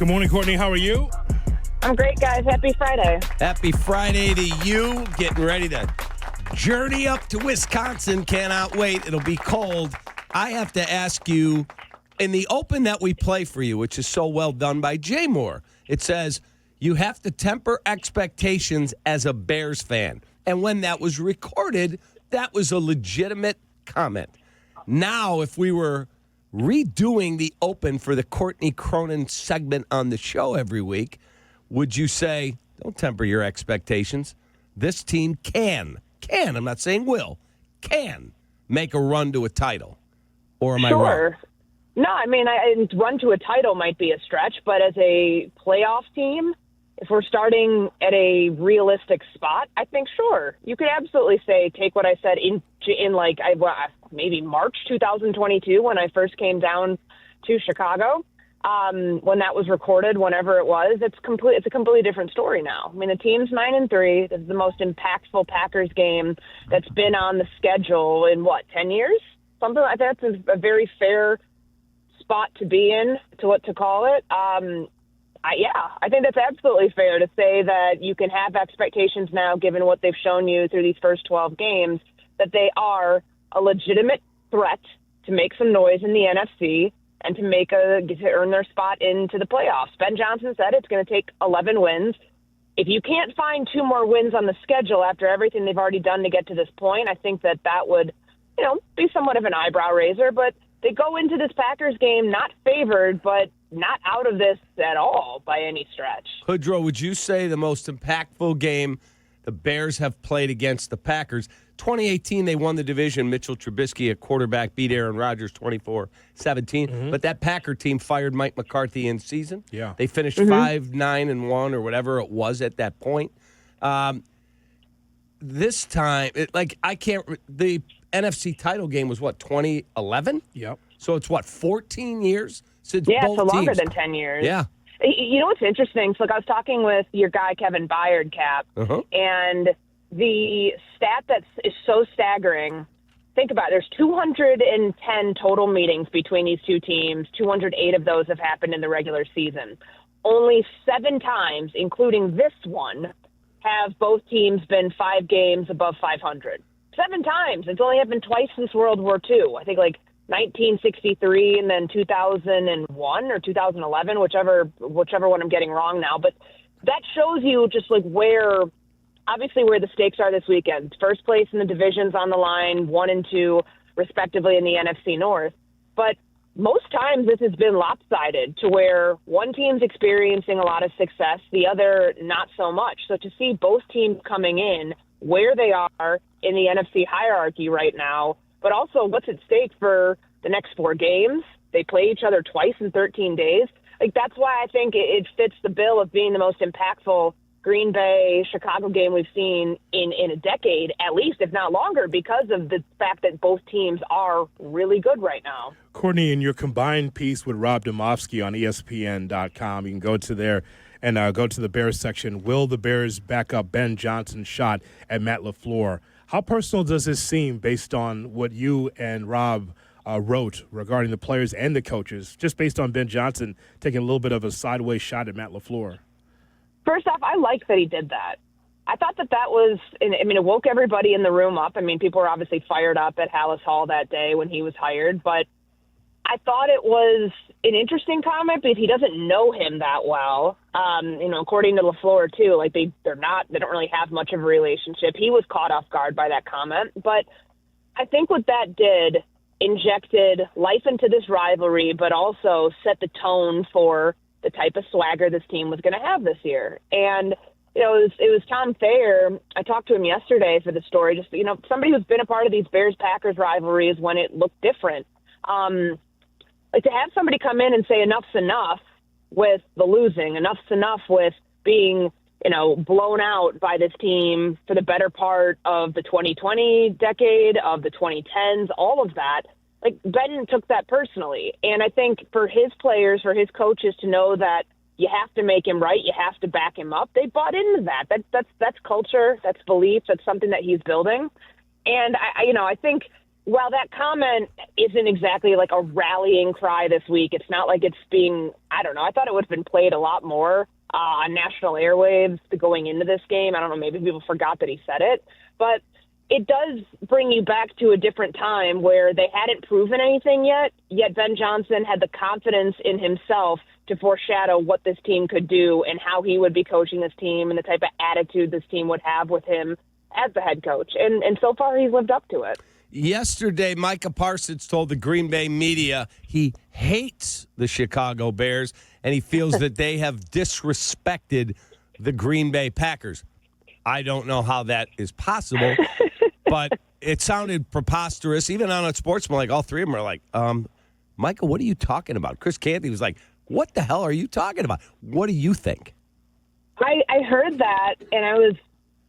Good morning, Courtney. How are you? I'm great, guys. Happy Friday. Happy Friday to you. Getting ready to journey up to Wisconsin. Cannot wait. It'll be cold. I have to ask you, in the open that we play for you, which is so well done by Jay Moore, it says you have to temper expectations as a Bears fan. And when that was recorded, that was a legitimate comment. Now, if we were redoing the open for the Courtney Cronin segment on the show every week, would you say, don't temper your expectations? This team can, I'm not saying will, can make a run to a title. Or am I wrong? No, I mean, run to a title might be a stretch, but as a playoff team, if we're starting at a realistic spot, I think, sure. You could absolutely say, take what I said in maybe March 2022 when I first came down to Chicago. When that was recorded, whenever it was, it's a completely different story now. I mean, the team's 9-3. This is the most impactful Packers game that's been on the schedule in 10 years? Something like that. It's a very fair spot to be in, to call it. I think that's absolutely fair to say that you can have expectations now, given what they've shown you through these first 12 games, that they are a legitimate threat to make some noise in the NFC and to earn their spot into the playoffs. Ben Johnson said it's going to take 11 wins. If you can't find 2 more wins on the schedule after everything they've already done to get to this point, I think that would, be somewhat of an eyebrow raiser. But they go into this Packers game not favored, but not out of this at all by any stretch. Hoodrow, would you say the most impactful game the Bears have played against the Packers? 2018, they won the division. Mitchell Trubisky, a quarterback, beat Aaron Rodgers 24-17. Mm-hmm. But that Packer team fired Mike McCarthy in season. Yeah. They finished 5-9-1 or whatever it was at that point. This time, the NFC title game was 2011? Yep. So it's 14 years since both both so teams. longer than 10 years. Yeah. You know what's interesting? So, I was talking with your guy, Kevin Byard, Cap, and the stat that is so staggering, think about it, there's 210 total meetings between these two teams. 208 of those have happened in the regular season. Only 7 times, including this one, have both teams been 5 games above 500. 7 times. It's only happened twice since World War II. I think 1963 and then 2001 or 2011, whichever one I'm getting wrong now. But that shows you just where the stakes are this weekend. First place in the divisions on the line, 1 and 2 respectively in the NFC North. But most times this has been lopsided to where one team's experiencing a lot of success, the other not so much. So to see both teams coming in where they are in the NFC hierarchy right now, but also what's at stake for the next 4 games. They play each other twice in 13 days. That's why I think it fits the bill of being the most impactful Green Bay, Chicago game we've seen in a decade, at least, if not longer, because of the fact that both teams are really good right now. Courtney, in your combined piece with Rob Domofsky on ESPN.com, you can go to there and go to the Bears section. Will the Bears back up Ben Johnson's shot at Matt LaFleur? How personal does this seem based on what you and Rob wrote regarding the players and the coaches, just based on Ben Johnson taking a little bit of a sideways shot at Matt LaFleur? First off, I like that he did that. I thought that was, it woke everybody in the room up. People were obviously fired up at Hallis Hall that day when he was hired, but I thought it was an interesting comment because he doesn't know him that well. According to LaFleur too, they don't really have much of a relationship. He was caught off guard by that comment, but I think what that did injected life into this rivalry, but also set the tone for the type of swagger this team was going to have this year. And it was Tom Thayer. I talked to him yesterday for the story. Just somebody who's been a part of these Bears-Packers rivalries when it looked different. To have somebody come in and say enough's enough with the losing, enough's enough with being blown out by this team for the better part of the 2020 decade, of the 2010s, all of that. Ben took that personally. And I think for his players, for his coaches to know that you have to make him right, you have to back him up, they bought into that. That's culture, that's belief, that's something that he's building. And I think Well, that comment isn't exactly like a rallying cry this week. It's not like it's being, I don't know. I thought it would have been played a lot more on national airwaves going into this game. I don't know. Maybe people forgot that he said it. But it does bring you back to a different time where they hadn't proven anything yet Ben Johnson had the confidence in himself to foreshadow what this team could do and how he would be coaching this team and the type of attitude this team would have with him as the head coach. And so far, he's lived up to it. Yesterday, Micah Parsons told the Green Bay media he hates the Chicago Bears and he feels that they have disrespected the Green Bay Packers. I don't know how that is possible, but it sounded preposterous. Even on a Sportsman, like all three of them are like, Micah, what are you talking about? Chris Canty was like, what the hell are you talking about? What do you think? I heard that, and I was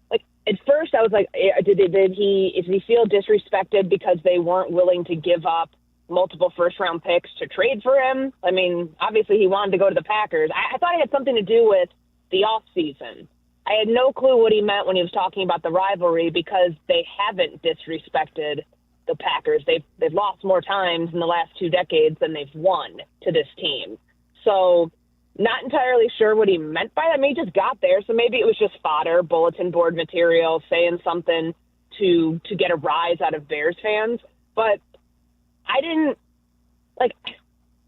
like, at first I was like, did he feel disrespected because they weren't willing to give up multiple first-round picks to trade for him? I mean, obviously he wanted to go to the Packers. I thought it had something to do with the offseason. I had no clue what he meant when he was talking about the rivalry because they haven't disrespected the Packers. They've lost more times in the last 2 decades than they've won to this team. So not entirely sure what he meant by that. I mean, he just got there, so maybe it was just fodder, bulletin board material, saying something to get a rise out of Bears fans. But I didn't – like –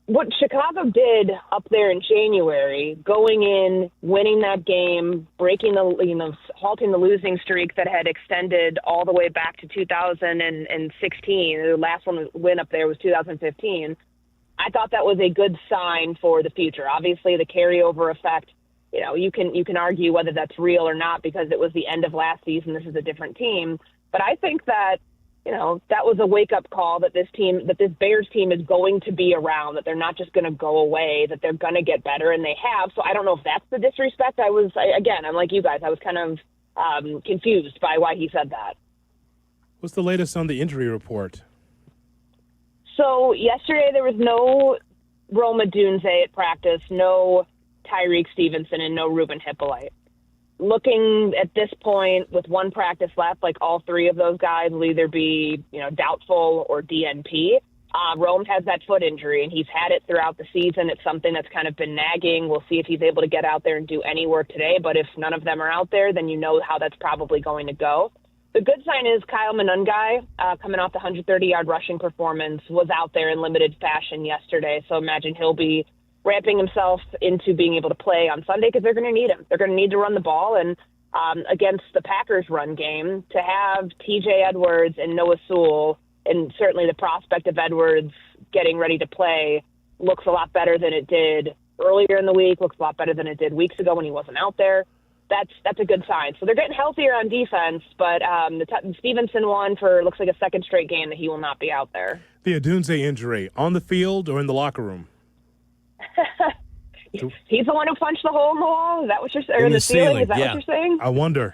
what Chicago did up there in January, going in, winning that game, breaking halting the losing streak that had extended all the way back to 2016. The last one win up there was 2015. I thought that was a good sign for the future. Obviously, the carryover effect, you can argue whether that's real or not because it was the end of last season. This is a different team. But I think that that was a wake-up call that this Bears team is going to be around, that they're not just going to go away, that they're going to get better, and they have. So I don't know if that's the disrespect. I'm like you guys. I was kind of confused by why he said that. What's the latest on the injury report? So yesterday there was no Rome Odunze at practice, no Tyreek Stevenson, and no Ruben Hippolyte. Looking at this point with one practice left, like all three of those guys will either be, doubtful or DNP. Rome has that foot injury, and he's had it throughout the season. It's something that's kind of been nagging. We'll see if he's able to get out there and do any work today. But if none of them are out there, then you know how that's probably going to go. The good sign is Kyle Monungai, coming off the 130-yard rushing performance, was out there in limited fashion yesterday. So imagine he'll be ramping himself into being able to play on Sunday because they're going to need him. They're going to need to run the ball. And against the Packers run game, to have TJ Edwards and Noah Sewell, and certainly the prospect of Edwards getting ready to play, looks a lot better than it did earlier in the week, looks a lot better than it did weeks ago when he wasn't out there. That's a good sign. So they're getting healthier on defense, but the Stevenson one looks like a second straight game that he will not be out there. The Odunze injury, on the field or in the locker room? He's the one who punched the hole in the wall? Is that what you're saying? Or in the ceiling? Is that what you're saying? I wonder.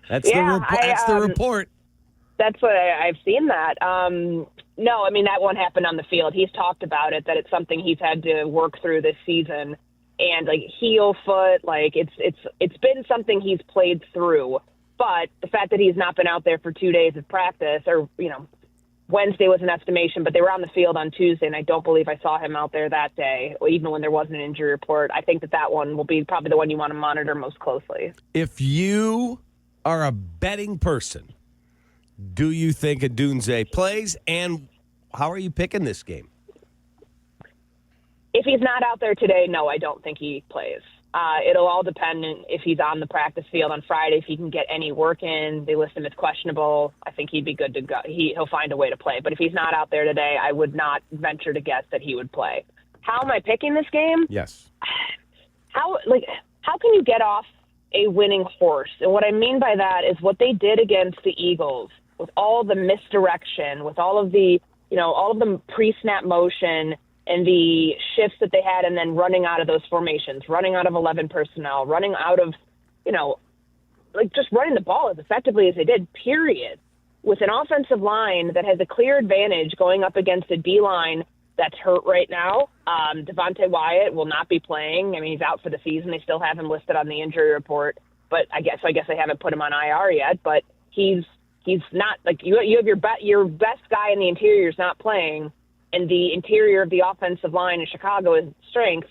That's the report. That's what I've seen that. No, I mean, that one happened on the field. He's talked about it, that it's something he's had to work through this season. And like heel foot, like it's been something he's played through. But the fact that he's not been out there for 2 days of practice, or Wednesday was an estimation, but they were on the field on Tuesday, and I don't believe I saw him out there that day, even when there wasn't an injury report. I think that one will be probably the one you want to monitor most closely. If you are a betting person, do you think Odunze plays, and how are you picking this game? If he's not out there today, no, I don't think he plays. It'll all depend if he's on the practice field on Friday, if he can get any work in. They list him as questionable. I think he'd be good to go. He'll find a way to play. But if he's not out there today, I would not venture to guess that he would play. How am I picking this game? Yes. How can you get off a winning horse? And what I mean by that is what they did against the Eagles, with all the misdirection, with all of the pre-snap motion and the shifts that they had, and then running out of those formations, running out of 11 personnel, running out of, just running the ball as effectively as they did, period, with an offensive line that has a clear advantage going up against a D-line that's hurt right now. Devontae Wyatt will not be playing. I mean, he's out for the season. They still have him listed on the injury report, but I guess they haven't put him on IR yet, but he's he's not like you have your best guy in the interior is not playing, and the interior of the offensive line in Chicago is strength.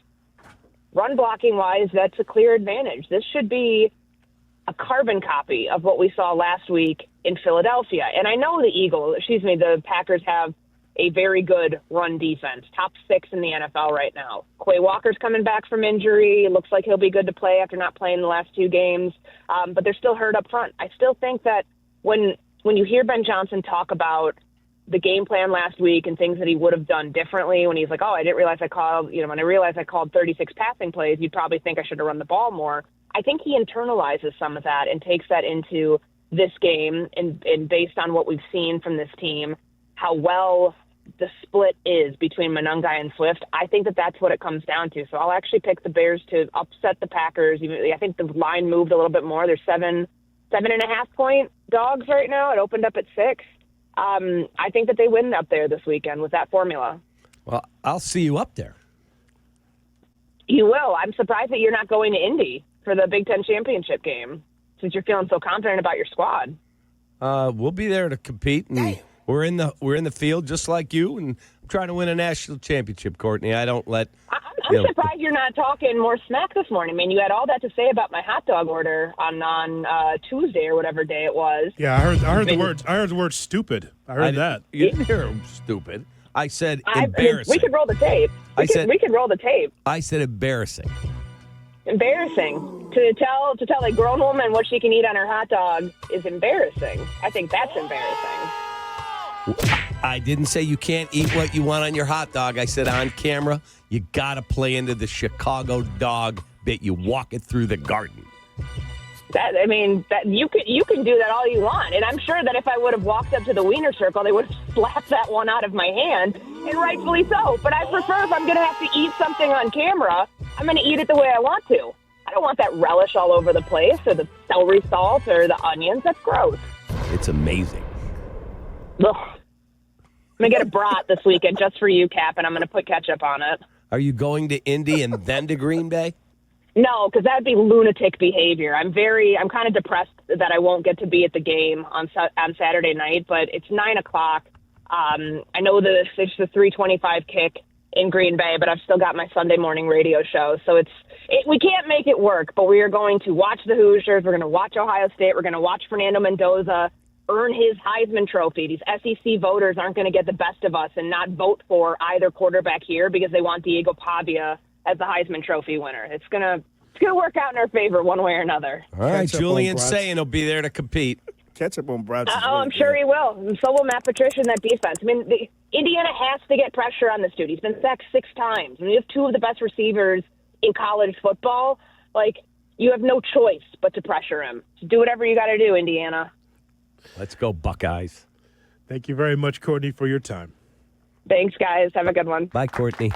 Run blocking wise, that's a clear advantage. This should be a carbon copy of what we saw last week in Philadelphia. And I know the Packers have a very good run defense, top 6 in the NFL right now. Quay Walker's coming back from injury. It looks like he'll be good to play after not playing the last 2 games. But they're still hurt up front. I still think that when you hear Ben Johnson talk about the game plan last week and things that he would have done differently, when he's like, oh, I didn't realize when I realized I called 36 passing plays, you'd probably think I should have run the ball more. I think he internalizes some of that and takes that into this game and based on what we've seen from this team, how well the split is between Monangai and Swift. I think that's what it comes down to. So I'll actually pick the Bears to upset the Packers. I think the line moved a little bit more. They're 7.5 point dogs right now. It opened up at 6. I think that they win up there this weekend with that formula. Well, I'll see you up there. You will. I'm surprised that you're not going to Indy for the Big Ten championship game since you're feeling so confident about your squad. We'll be there to compete, and we're in the field just like you, and I'm trying to win a national championship, Courtney. I don't let. I'm surprised you're not talking more smack this morning. I mean, you had all that to say about my hot dog order on Tuesday or whatever day it was. Yeah, I heard the words. I heard the word stupid. I heard that. You didn't hear him stupid. I said embarrassing. We could roll the tape. We could roll the tape. I said embarrassing. Embarrassing to tell a grown woman what she can eat on her hot dog is embarrassing. I think that's embarrassing. I didn't say you can't eat what you want on your hot dog. I said on camera, you got to play into the Chicago dog bit. You walk it through the garden. You can do that all you want. And I'm sure that if I would have walked up to the Wiener Circle, they would have slapped that one out of my hand, and rightfully so. But I prefer, if I'm going to have to eat something on camera, I'm going to eat it the way I want to. I don't want that relish all over the place, or the celery salt, or the onions. That's gross. It's amazing. Ugh. I'm going to get a brat this weekend just for you, Cap, and I'm going to put ketchup on it. Are you going to Indy and then to Green Bay? No, because that'd be lunatic behavior. I'm kind of depressed that I won't get to be at the game on Saturday night, but it's 9:00. I know that it's the 3:25 kick in Green Bay, but I've still got my Sunday morning radio show, so we can't make it work. But we are going to watch the Hoosiers. We're going to watch Ohio State. We're going to watch Fernando Mendoza earn his Heisman Trophy. These SEC voters aren't going to get the best of us and not vote for either quarterback here because they want Diego Pavia as the Heisman Trophy winner. It's gonna work out in our favor one way or another. All right, Julian saying he'll be there to compete. Ketchup on brats. I'm sure he will. And so will Matt Patricia in that defense. I mean, Indiana has to get pressure on this dude. He's been sacked 6 times. I mean, you have 2 of the best receivers in college football. Like, you have no choice but to pressure him. So do whatever you got to do, Indiana. Let's go, Buckeyes. Thank you very much, Courtney, for your time. Thanks, guys. Have a good one. Bye, Courtney.